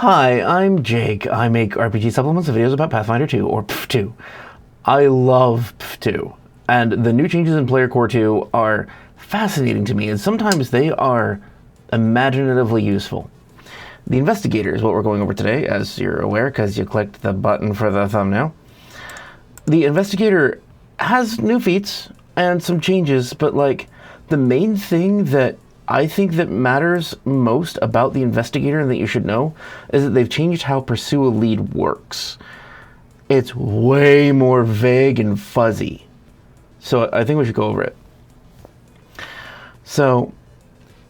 Hi, I'm Jake. I make RPG supplements and videos about Pathfinder 2, or PF2. I love PF2, and the new changes in Player Core 2 are fascinating to me, and sometimes they are imaginatively useful. The Investigator is what we're going over today, as you're aware, because you clicked the button for the thumbnail. The Investigator has new feats and some changes, but the main thing that I think that matters most about the Investigator and that you should know is that they've changed how Pursue a Lead works. It's way more vague and fuzzy. So I think we should go over it. So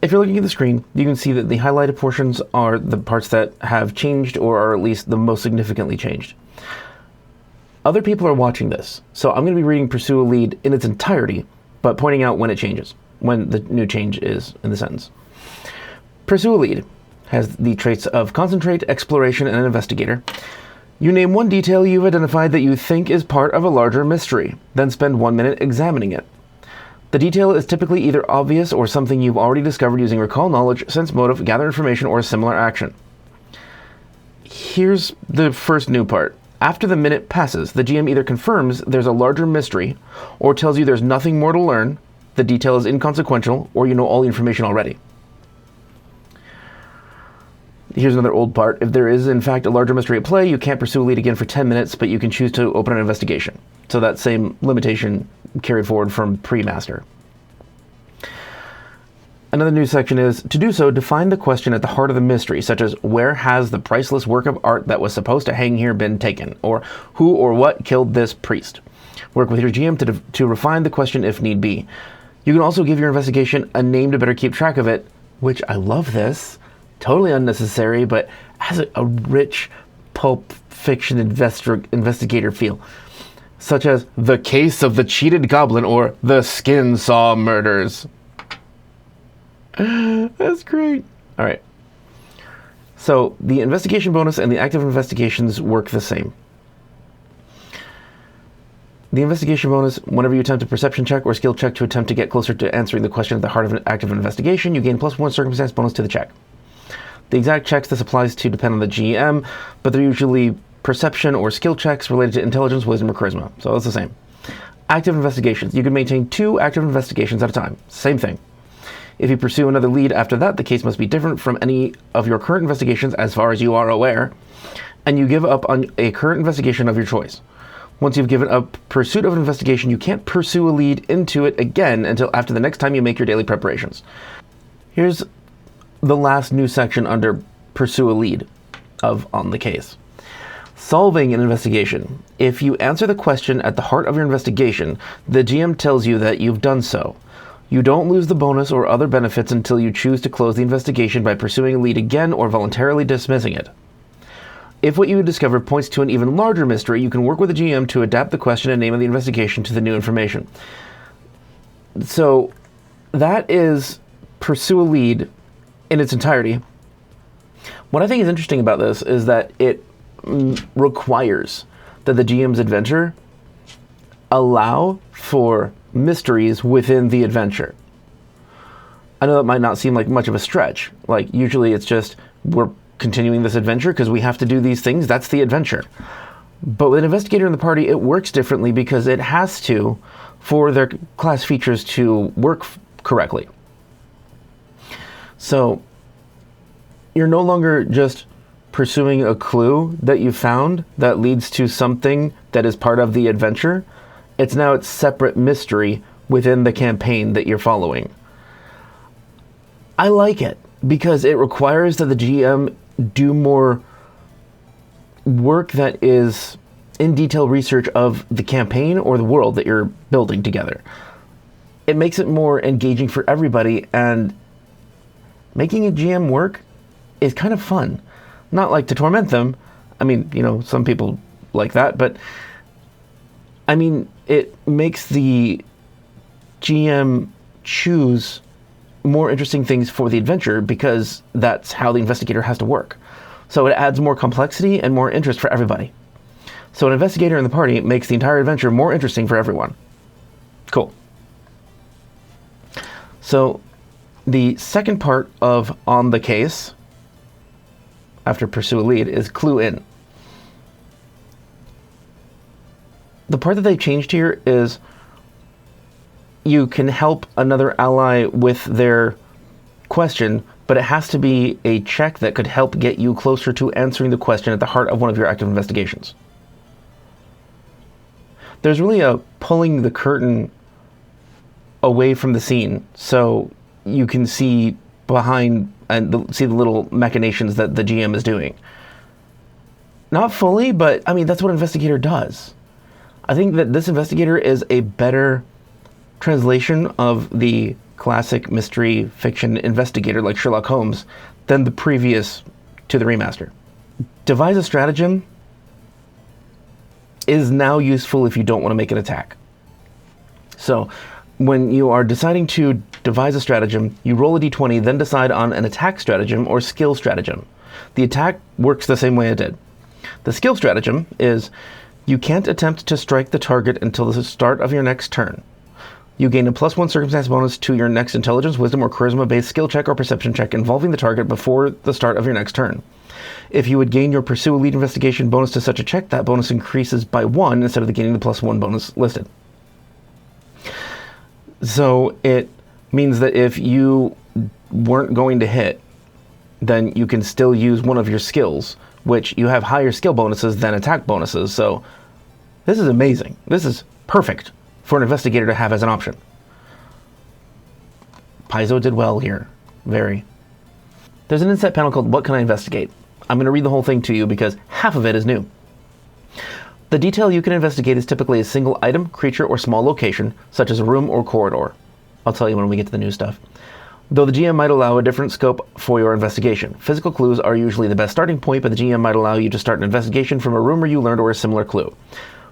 if you're looking at the screen, you can see that the highlighted portions are the parts that have changed or are at least the most significantly changed. Other people are watching this, so I'm going to be reading Pursue a Lead in its entirety, but pointing out when it changes, when the new change is in the sentence. Pursue a Lead has the traits of Concentrate, Exploration, and Investigator. You name one detail you've identified that you think is part of a larger mystery, then spend 1 minute examining it. The detail is typically either obvious or something you've already discovered using recall knowledge, sense motive, gather information, or a similar action. Here's the first new part. After the minute passes, the GM either confirms there's a larger mystery, or tells you there's nothing more to learn, the detail is inconsequential, or you know all the information already. Here's another old part. If there is, in fact, a larger mystery at play, you can't pursue a lead again for 10 minutes, but you can choose to open an investigation. So that same limitation carried forward from pre-master. Another new section is, to do so, define the question at the heart of the mystery, such as, where has the priceless work of art that was supposed to hang here been taken? Or, who or what killed this priest? Work with your GM to refine the question if need be. You can also give your investigation a name to better keep track of it, which I love this. Totally unnecessary, but has a rich pulp fiction investigator feel. Such as, The Case of the Cheated Goblin, or The Skin Saw Murders. That's great. All right. So the investigation bonus and the active investigations work the same. The investigation bonus, whenever you attempt a perception check or skill check to attempt to get closer to answering the question at the heart of an active investigation, you gain +1 circumstance bonus to the check. The exact checks this applies to depend on the GM, but they're usually perception or skill checks related to intelligence, wisdom, or charisma. So that's the same. Active investigations. You can maintain 2 active investigations at a time. Same thing. If you pursue another lead after that, the case must be different from any of your current investigations as far as you are aware, and you give up on a current investigation of your choice. Once you've given up pursuit of an investigation, you can't pursue a lead into it again until after the next time you make your daily preparations. Here's the last new section under Pursue a Lead of On the Case. Solving an investigation. If you answer the question at the heart of your investigation, the GM tells you that you've done so. You don't lose the bonus or other benefits until you choose to close the investigation by pursuing a lead again or voluntarily dismissing it. If what you discover points to an even larger mystery, you can work with the GM to adapt the question and name of the investigation to the new information. So that is Pursue a Lead in its entirety. What I think is interesting about this is that it requires that the GM's adventure allow for mysteries within the adventure. I know that might not seem like much of a stretch. Usually it's just, we're continuing this adventure because we have to do these things. That's the adventure. But with an investigator in the party, it works differently because it has to, for their class features to work correctly. So you're no longer just pursuing a clue that you found that leads to something that is part of the adventure. It's now its separate mystery within the campaign that you're following. I like it because it requires that the GM do more work that is in detail research of the campaign or the world that you're building together. It makes it more engaging for everybody, and making a GM work is kind of fun. Not like to torment them. I mean, some people like that, but I mean, it makes the GM choose more interesting things for the adventure because that's how the investigator has to work. So it adds more complexity and more interest for everybody. So an investigator in the party makes the entire adventure more interesting for everyone. Cool. So the second part of On the Case after pursue a lead is clue in. The part that they've changed here is you can help another ally with their question, but it has to be a check that could help get you closer to answering the question at the heart of one of your active investigations. There's really a pulling the curtain away from the scene so you can see behind and see the little machinations that the GM is doing. Not fully, but I mean, that's what Investigator does. I think that this Investigator is a better translation of the classic mystery fiction investigator like Sherlock Holmes than the previous to the remaster. Devise a stratagem is now useful if you don't want to make an attack. So when you are deciding to devise a stratagem, you roll a d20, then decide on an attack stratagem or skill stratagem. The attack works the same way it did. The skill stratagem is you can't attempt to strike the target until the start of your next turn. You gain a +1 circumstance bonus to your next intelligence, wisdom, or charisma-based skill check or perception check involving the target before the start of your next turn. If you would gain your pursue a lead investigation bonus to such a check, that bonus increases by 1 instead of the gaining the +1 bonus listed. So it means that if you weren't going to hit, then you can still use one of your skills, which you have higher skill bonuses than attack bonuses. So this is amazing. This is perfect for an investigator to have as an option. Paizo did well here. Very. There's an inset panel called What Can I Investigate? I'm going to read the whole thing to you because half of it is new. The detail you can investigate is typically a single item, creature, or small location, such as a room or corridor. I'll tell you when we get to the new stuff. Though the GM might allow a different scope for your investigation. Physical clues are usually the best starting point, but the GM might allow you to start an investigation from a rumor you learned or a similar clue.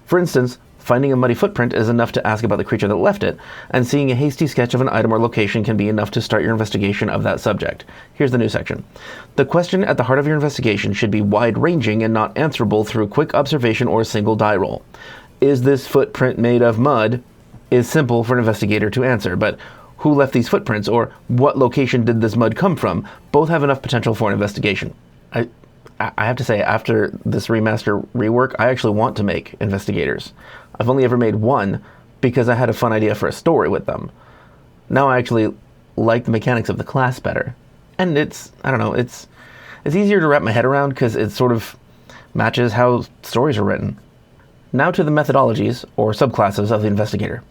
For instance, finding a muddy footprint is enough to ask about the creature that left it, and seeing a hasty sketch of an item or location can be enough to start your investigation of that subject. Here's the new section. The question at the heart of your investigation should be wide-ranging and not answerable through quick observation or a single die roll. Is this footprint made of mud? Is simple for an investigator to answer, but who left these footprints, or what location did this mud come from? Both have enough potential for an investigation. I have to say, after this remaster rework, I actually want to make investigators. I've only ever made one because I had a fun idea for a story with them. Now I actually like the mechanics of the class better. And I don't know, it's easier to wrap my head around because it sort of matches how stories are written. Now to the methodologies, or subclasses, of the investigator.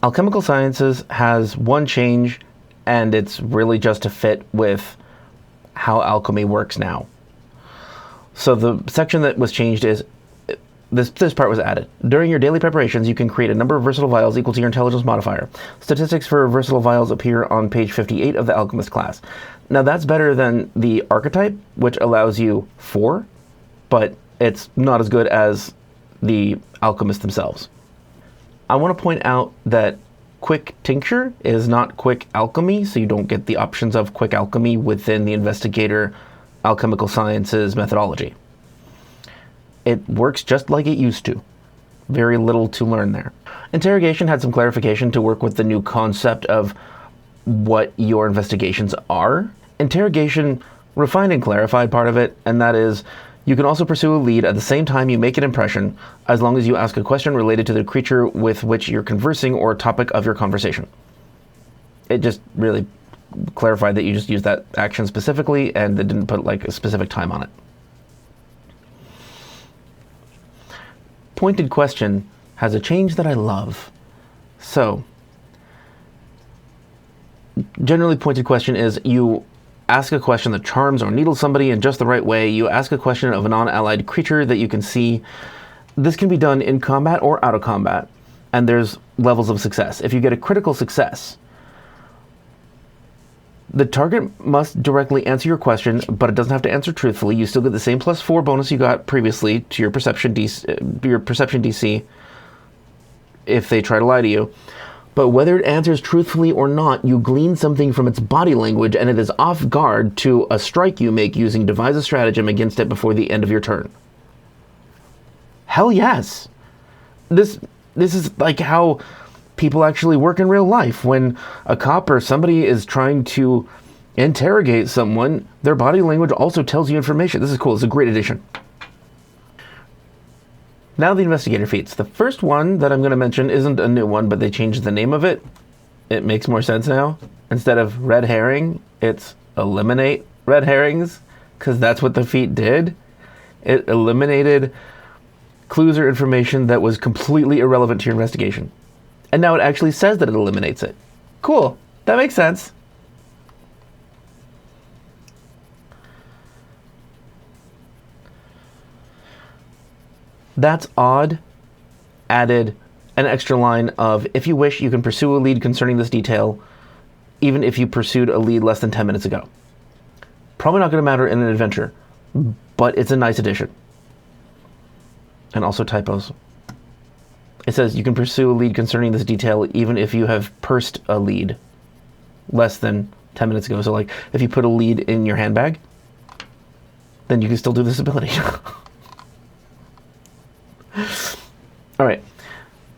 Alchemical Sciences has one change, and it's really just to fit with how alchemy works now. So the section that was changed is, this part was added. During your daily preparations, you can create a number of versatile vials equal to your intelligence modifier. Statistics for versatile vials appear on page 58 of the Alchemist class. Now that's better than the Archetype, which allows you 4, but it's not as good as the Alchemists themselves. I want to point out that Quick Tincture is not Quick Alchemy, so you don't get the options of Quick Alchemy within the Investigator Alchemical Sciences methodology. It works just like it used to. Very little to learn there. Interrogation had some clarification to work with the new concept of what your investigations are. Interrogation refined and clarified part of it, and that is, you can also pursue a lead at the same time you make an impression, as long as you ask a question related to the creature with which you're conversing or topic of your conversation. It just really clarified that you just use that action specifically, and it didn't put like a specific time on it. Pointed question has a change that I love. So, generally pointed question is you ask a question that charms or needles somebody in just the right way. You ask a question of a non-allied creature that you can see. This can be done in combat or out of combat, and there's levels of success. If you get a critical success, the target must directly answer your question, but it doesn't have to answer truthfully. You still get the same +4 bonus you got previously to your perception DC if they try to lie to you. But whether it answers truthfully or not, you glean something from its body language, and it is off guard to a strike you make using devise a stratagem against it before the end of your turn. Hell yes! This is like how people actually work in real life. When a cop or somebody is trying to Interrogate someone. Their body language also tells you information. This is cool. It's a great addition. Now the Investigator feats. The first one that I'm going to mention isn't a new one, but they changed the name of it. It makes more sense now. Instead of red herring, it's eliminate red herrings, because that's what the feat did. It eliminated clues or information that was completely irrelevant to your investigation. And now it actually says that it eliminates it. Cool. That makes sense. That's odd. Added an extra line of, if you wish, you can pursue a lead concerning this detail, even if you pursued a lead less than 10 minutes ago. Probably not going to matter in an adventure, but it's a nice addition. And also typos. It says you can pursue a lead concerning this detail, even if you have pursed a lead less than 10 minutes ago. So like, if you put a lead in your handbag, then you can still do this ability. All right,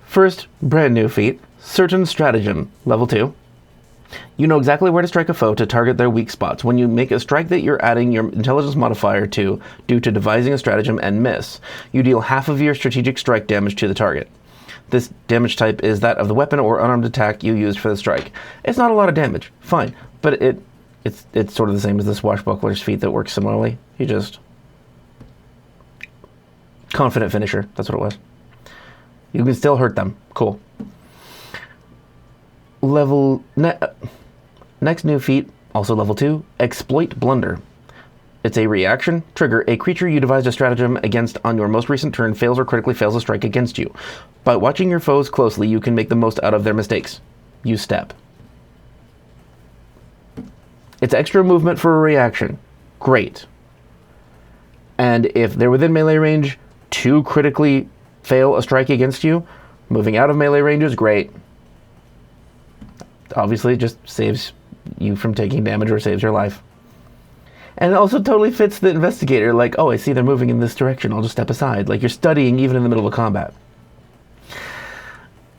first brand new feat, Certain Stratagem, level 2. You know exactly where to strike a foe to target their weak spots. When you make a strike that you're adding your intelligence modifier to due to devising a stratagem and miss, you deal half of your strategic strike damage to the target. This damage type is that of the weapon or unarmed attack you used for the strike. It's not a lot of damage, fine, but it's sort of the same as the Swashbuckler's feat that works similarly. You just... Confident finisher, that's what it was. You can still hurt them. Cool. Next new feat, also level 2, Exploit Blunder. It's a reaction. Trigger, a creature you devised a stratagem against on your most recent turn fails or critically fails a strike against you. By watching your foes closely, you can make the most out of their mistakes. Use step. It's extra movement for a reaction. Great. And if they're within melee range, to critically fail a strike against you, moving out of melee range is great. Obviously, it just saves you from taking damage or saves your life. And it also totally fits the investigator, like, oh, I see they're moving in this direction, I'll just step aside. Like, you're studying even in the middle of combat.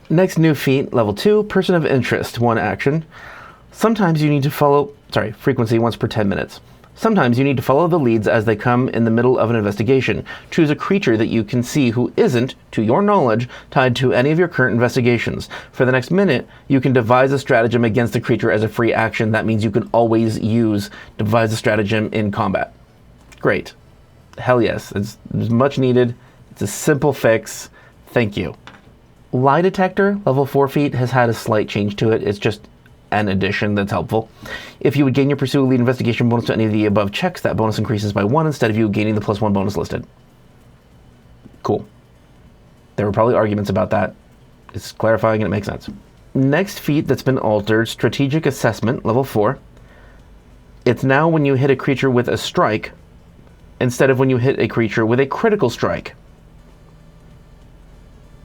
Next new feat, level 2, Person of Interest, 1 action. Sometimes you need to follow, frequency once per 10 minutes. Sometimes you need to follow the leads as they come in the middle of an investigation. Choose a creature that you can see who isn't, to your knowledge, tied to any of your current investigations. For the next minute, you can devise a stratagem against the creature as a free action. That means you can always use devise a stratagem in combat. Great. Hell yes. It's much needed. It's a simple fix. Thank you. Lie Detector, level 4 feat, has had a slight change to it. It's just an addition that's helpful. If you would gain your Pursue Lead investigation bonus to any of the above checks, that bonus increases by 1 instead of you gaining the +1 bonus listed. Cool. There were probably arguments about that. It's clarifying and it makes sense. Next feat that's been altered, Strategic Assessment, level 4. It's now when you hit a creature with a strike, instead of when you hit a creature with a critical strike.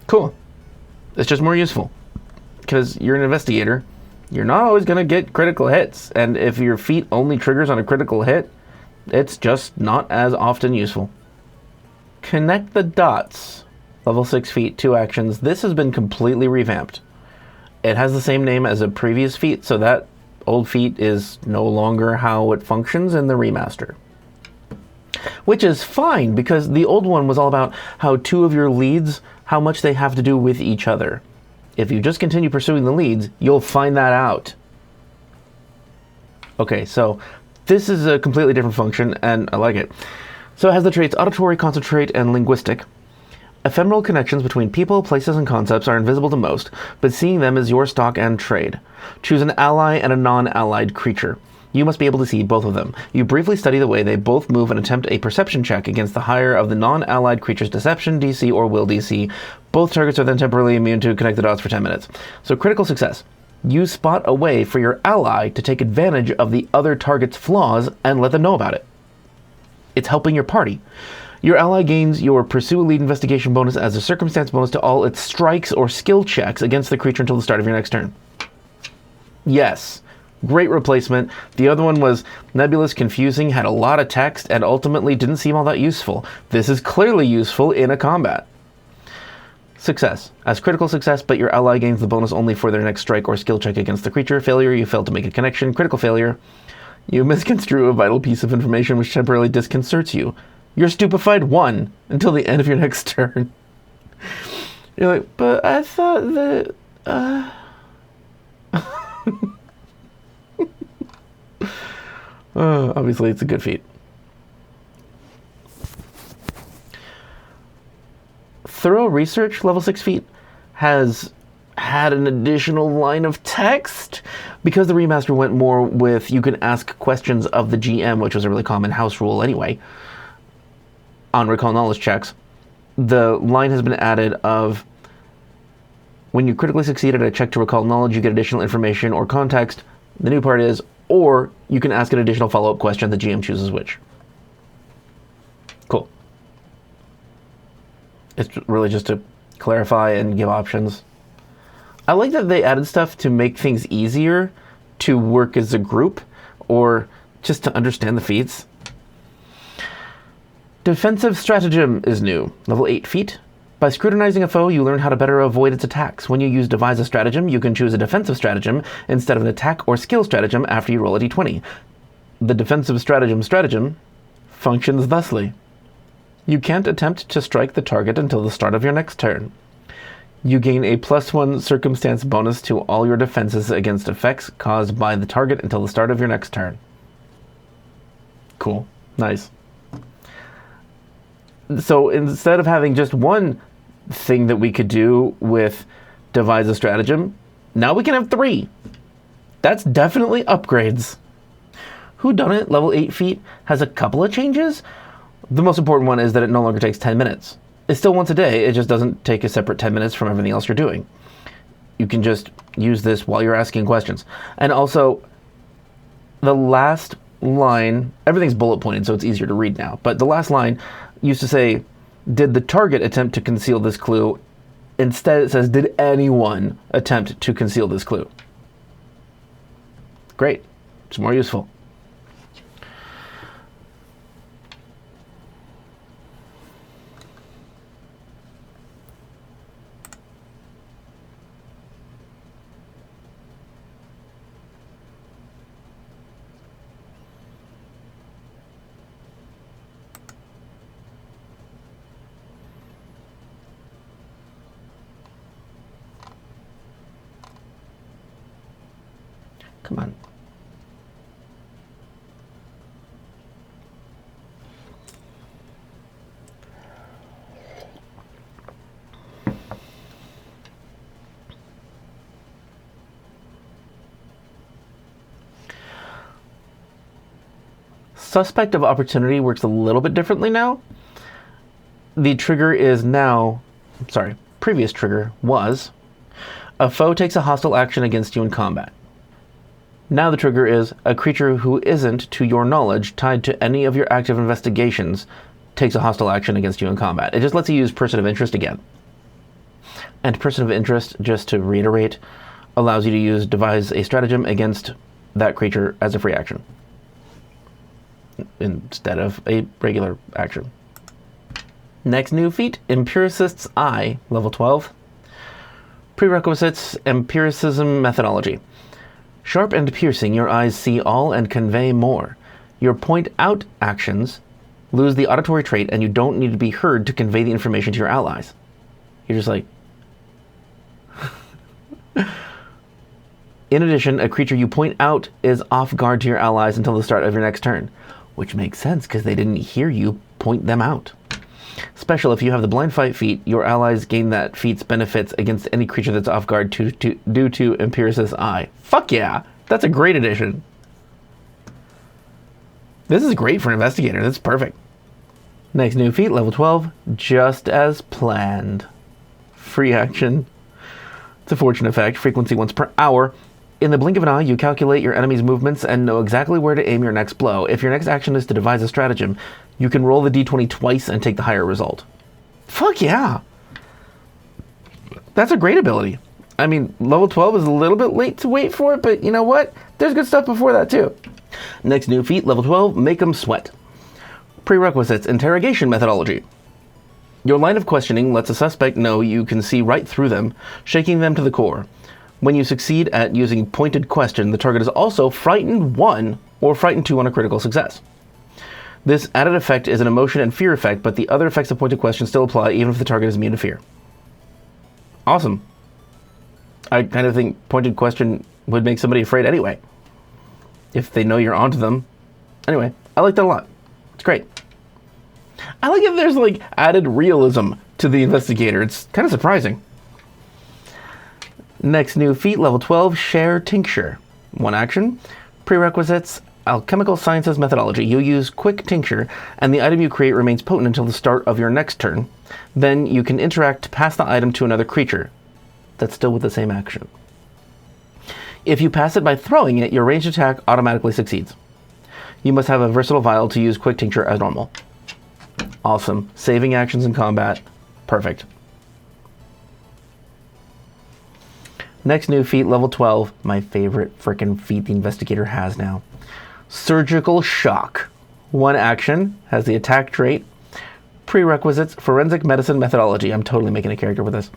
Cool. It's just more useful. Because you're an investigator, you're not always going to get critical hits, and if your feat only triggers on a critical hit, it's just not as often useful. Connect the Dots, level 6 feat, 2 actions. This has been completely revamped. It has the same name as a previous feat, so that old feat is no longer how it functions in the remaster. Which is fine, because the old one was all about how 2 of your leads, how much they have to do with each other. If you just continue pursuing the leads, you'll find that out. Okay, so this is a completely different function, and I like it. So it has the traits Auditory, Concentrate, and Linguistic. Ephemeral connections between people, places, and concepts are invisible to most, but seeing them is your stock and trade. Choose an ally and a non-allied creature. You must be able to see both of them. You briefly study the way they both move and attempt a perception check against the higher of the non-allied creature's deception DC or will DC. Both targets are then temporarily immune to connect the dots for 10 minutes. So critical success. You spot a way for your ally to take advantage of the other target's flaws and let them know about it. It's helping your party. Your ally gains your Pursue a Lead investigation bonus as a circumstance bonus to all its strikes or skill checks against the creature until the start of your next turn. Yes. Great replacement. The other one was nebulous, confusing, had a lot of text, and ultimately didn't seem all that useful. This is clearly useful in a combat. Success. As critical success, but your ally gains the bonus only for their next strike or skill check against the creature. Failure, you failed to make a connection. Critical failure, You misconstrue a vital piece of information which temporarily disconcerts you. You're stupefied 1 until the end of your next turn. You're like, but I thought that... obviously, it's a good feat. Thorough Research, level 6 feat, has had an additional line of text because the remaster went more with you can ask questions of the GM, which was a really common house rule anyway, on recall knowledge checks. The line has been added of when you critically succeed at a check to recall knowledge, you get additional information or context. The new part is, or you can ask an additional follow-up question, the GM chooses which. Cool. It's really just to clarify and give options. I like that they added stuff to make things easier to work as a group or just to understand the feats. Defensive Stratagem is new, level 8 feat. By scrutinizing a foe, you learn how to better avoid its attacks. When you use Devise a Stratagem, you can choose a defensive stratagem instead of an attack or skill stratagem after you roll a d20. The defensive stratagem functions thusly. You can't attempt to strike the target until the start of your next turn. You gain a +1 circumstance bonus to all your defenses against effects caused by the target until the start of your next turn. Cool. Nice. So instead of having just one thing that we could do with Devise a Stratagem, now we can have 3. That's definitely upgrades. Whodunit, level 8 feat, has a couple of changes. The most important one is that it no longer takes 10 minutes. It's still once a day, it just doesn't take a separate 10 minutes from everything else you're doing. You can just use this while you're asking questions. And also, the last line, everything's bullet pointed, so it's easier to read now, but the last line used to say, did the target attempt to conceal this clue? Instead, it says, did anyone attempt to conceal this clue? Great. It's more useful. Come on. Suspect of Opportunity works a little bit differently now. The trigger is now, previous trigger was, a foe takes a hostile action against you in combat. Now the trigger is, a creature who isn't, to your knowledge, tied to any of your active investigations takes a hostile action against you in combat. It just lets you use Person of Interest again. And Person of Interest, just to reiterate, allows you to use Devise a Stratagem against that creature as a free action, instead of a regular action. Next new feat, Empiricist's Eye, level 12. Prerequisites, Empiricism Methodology. Sharp and piercing, your eyes see all and convey more. Your point-out actions lose the auditory trait, and you don't need to be heard to convey the information to your allies. You're just like... In addition, a creature you point out is off guard to your allies until the start of your next turn, which makes sense because they didn't hear you point them out. Special, if you have the Blind Fight feat, your allies gain that feat's benefits against any creature that's off guard due to Empiricist's Eye. Fuck yeah! That's a great addition. This is great for an investigator. That's perfect. Next new feat, level 12, just as planned. Free action. It's a fortune effect, frequency once per hour. In the blink of an eye, you calculate your enemy's movements and know exactly where to aim your next blow. If your next action is to devise a stratagem, you can roll the d20 twice and take the higher result. Fuck yeah! That's a great ability. I mean, level 12 is a little bit late to wait for it, but you know what? There's good stuff before that too. Next new feat, level 12, Make 'em Sweat. Prerequisites, Interrogation Methodology. Your line of questioning lets a suspect know you can see right through them, shaking them to the core. When you succeed at using pointed question, the target is also frightened 1 or frightened 2 on a critical success. This added effect is an emotion and fear effect, but the other effects of pointed question still apply even if the target is immune to fear. Awesome. I kind of think pointed question would make somebody afraid anyway, if they know you're onto them. Anyway, I like that a lot. It's great. I like if there's like added realism to the investigator. It's kind of surprising. Next new feat, level 12, Share Tincture. 1 action. Prerequisites, Alchemical Sciences Methodology. You use Quick Tincture, and the item you create remains potent until the start of your next turn. Then you can interact to pass the item to another creature. That's still with the same action. If you pass it by throwing it, your ranged attack automatically succeeds. You must have a versatile vial to use Quick Tincture as normal. Awesome. Saving actions in combat. Perfect. Next new feat, level 12. My favorite frickin' feat the investigator has now. Surgical Shock. 1 action. Has the attack trait. Prerequisites, Forensic Medicine Methodology. I'm totally making a character with this.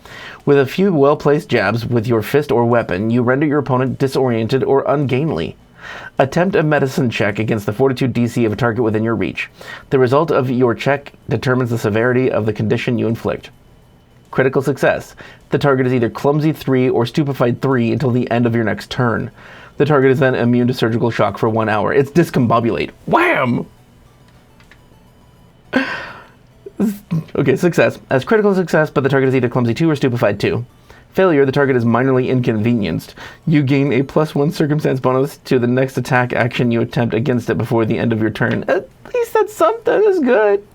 With a few well-placed jabs with your fist or weapon, you render your opponent disoriented or ungainly. Attempt a medicine check against the Fortitude DC of a target within your reach. The result of your check determines the severity of the condition you inflict. Critical success. The target is either Clumsy 3 or Stupefied 3 until the end of your next turn. The target is then immune to surgical shock for 1 hour. It's Discombobulate. Wham! Okay, success. As critical success, but the target is either Clumsy 2 or Stupefied 2. Failure, the target is minorly inconvenienced. You gain a +1 circumstance bonus to the next attack action you attempt against it before the end of your turn. At least that's something. That's good.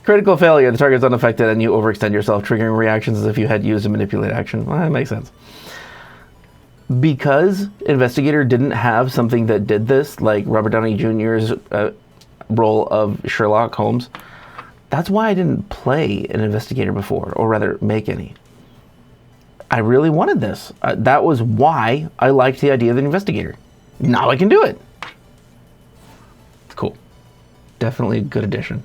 Critical failure, the target is unaffected and you overextend yourself, triggering reactions as if you had used a manipulate action. Well, that makes sense. Because Investigator didn't have something that did this, like Robert Downey Jr.'s role of Sherlock Holmes, that's why I didn't play an Investigator before, or rather make any. I really wanted this. That was why I liked the idea of the Investigator. Now I can do it. It's cool. Definitely a good addition.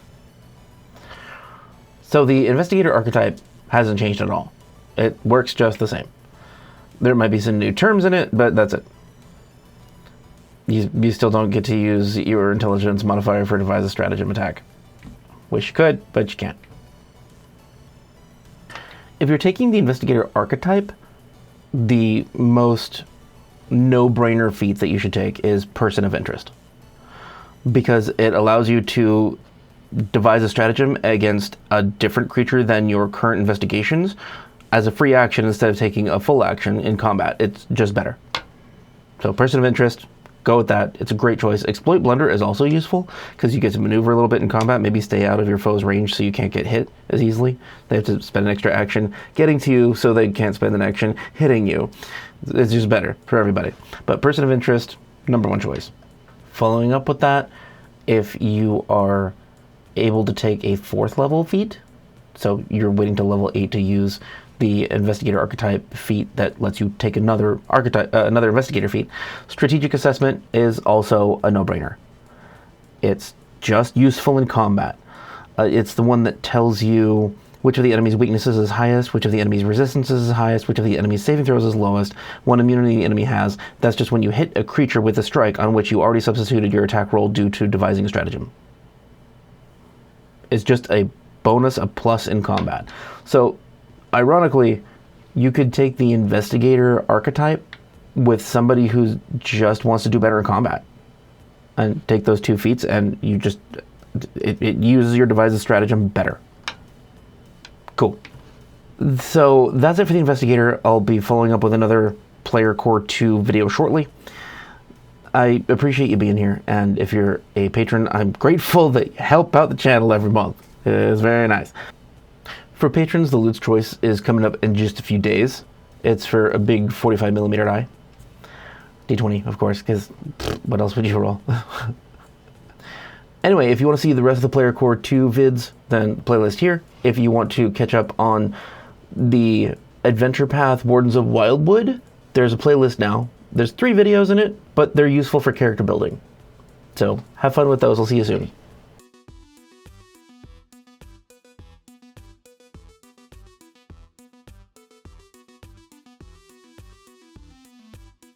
So the Investigator archetype hasn't changed at all. It works just the same. There might be some new terms in it, but that's it. You still don't get to use your intelligence modifier for devise a stratagem attack. Wish you could, but you can't. If you're taking the Investigator archetype, the most no-brainer feat that you should take is Person of Interest, because it allows you to devise a stratagem against a different creature than your current investigations as a free action instead of taking a full action in combat. It's just better. So Person of Interest, go with that. It's a great choice. Exploit Blunder is also useful because you get to maneuver a little bit in combat, maybe stay out of your foe's range so you can't get hit as easily. They have to spend an extra action getting to you so they can't spend an action hitting you. It's just better for everybody. But Person of Interest, #1 choice. Following up with that, if you are able to take a 4th level feat, so you're waiting to level 8 to use the Investigator archetype feat that lets you take another Investigator feat, Strategic Assessment is also a no-brainer. It's just useful in combat. It's the one that tells you which of the enemy's weaknesses is highest, which of the enemy's resistances is highest, which of the enemy's saving throws is lowest, what immunity the enemy has. That's just when you hit a creature with a strike on which you already substituted your attack roll due to devising a stratagem. It's just a bonus, a plus in combat. So, ironically, you could take the Investigator archetype with somebody who just wants to do better in combat, and take those 2 feats, and you just it uses your devise a stratagem better. Cool. So that's it for the Investigator. I'll be following up with another Player Core 2 video shortly. I appreciate you being here, and if you're a patron, I'm grateful that you help out the channel every month. It's very nice. For patrons, the Loot's Choice is coming up in just a few days. It's for a big 45mm die. D20, of course, because what else would you roll? Anyway, if you want to see the rest of the Player Core 2 vids, then playlist here. If you want to catch up on the Adventure Path Wardens of Wildwood, there's a playlist now. There's 3 videos in it, but they're useful for character building. So have fun with those. I'll see you soon.